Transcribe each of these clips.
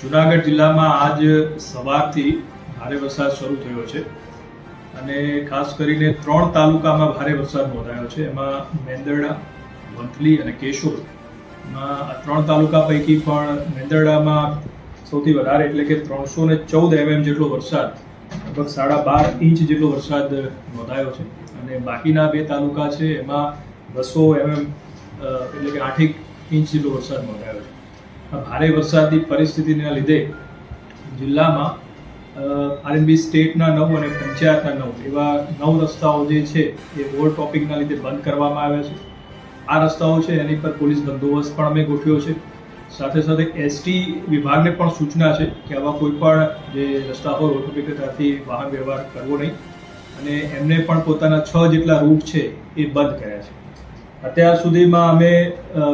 જુનાગઢ જિલ્લામાં આજ સવારથી ભારે વરસાદ શરૂ થયો છે અને ખાસ કરીને 3 તાલુકામાં ભારે વરસાદ નોંધાયો છે. એમાં મેંદરડા, વંથલી અને કેશોદમાં આ 3 તાલુકા પૈકી પણ મેંદરડામાં સૌથી વધારે એટલે કે 314 mm જેટલો વરસાદ, લગભગ 12.5 ઇંચ જેટલો વરસાદ નોંધાયો છે અને બાકીના 2 તાલુકા છે એમાં 200 mm એટલે કે 8 ઇંચ જેટલો વરસાદ નોંધાયો છે. ભારે વરસાદની પરિસ્થિતિના લીધે જિલ્લામાં આરએનબી સ્ટેટના 9 અને પંચાયતના 9 એવા 9 રસ્તાઓ જે છે એ ઓવરટોપિંગના લીધે બંધ કરવામાં આવ્યા છે. આ રસ્તાઓ છે એની પર પોલીસ બંદોબસ્ત પણ અમે ગોઠવ્યો છે. સાથે સાથે એસટી વિભાગને પણ સૂચના છે કે આવા કોઈ પણ જે રસ્તા હોય ઓવરટોપિંગ ત્યાંથી વાહન વ્યવહાર કરવો નહીં અને એમને પણ પોતાના 6 જેટલા રૂટ છે એ બંધ કર્યા છે. અત્યાર સુધીમાં અમે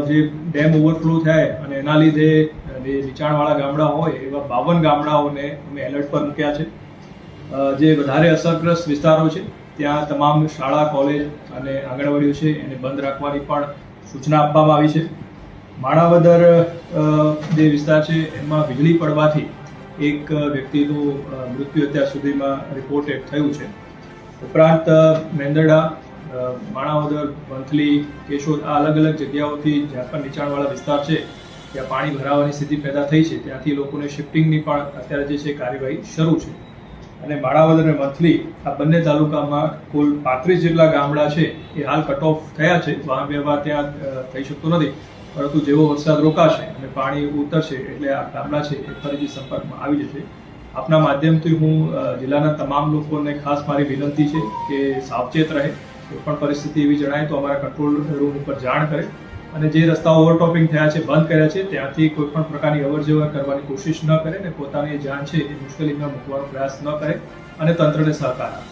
જે ડેમ ઓવરફ્લો થાય અને એના લીધે જે નીચાણવાળા ગામડા હોય એવા 52 ગામડાઓને અમે એલર્ટ પર મૂક્યા છે. જે વધારે અસરગ્રસ્ત વિસ્તારો છે ત્યાં તમામ શાળા, કોલેજ અને આંગણવાડીઓ છે એને બંધ રાખવાની પણ સૂચના આપવામાં આવી છે. માણાવદર જે વિસ્તાર છે એમાં વીજળી પડવાથી એક વ્યક્તિનું મૃત્યુ અત્યાર સુધીમાં રિપોર્ટેડ થયું છે. ઉપરાંત મેંદરડા, માણાવદર, વંથલી, કેશોદ આ અલગ અલગ જગ્યાઓથી જ્યાં પણ નીચાણવાળા વિસ્તાર છે ત્યાં પાણી ભરાવાની સ્થિતિ પેદા થઈ છે ત્યાંથી લોકોને શિફ્ટિંગની પણ અત્યારે જે છે કાર્યવાહી શરૂ છે. અને માણાવદર અને વંથલી આ બંને તાલુકામાં કુલ 35 જેટલા ગામડા છે એ હાલ કટ ઓફ થયા છે. વાહન વ્યવહાર ત્યાં થઈ શકતો નથી, પરંતુ જેવો વરસાદ રોકાશે અને પાણી ઉતરશે એટલે આ ગામડા છે એ ફરીથી સંપર્કમાં આવી જશે. આપના માધ્યમથી હું જિલ્લાના તમામ લોકોને ખાસ મારી વિનંતી છે કે સાવચેત રહે. કોઈ પણ પરિસ્થિતિ એવી જણાય તો અમારા કંટ્રોલ રૂમ ઉપર જાણ કરે અને જે રસ્તાઓ ઓવરટોપિંગ થયા છે, બંધ કર્યા છે ત્યાંથી કોઈ પણ પ્રકારની અવરજવર કરવાની કોશિશ ન કરે અને પોતાની જાન છે એ મુશ્કેલીમાં મૂકવાનો પ્રયાસ ન કરે અને તંત્રને સહકાર આપે.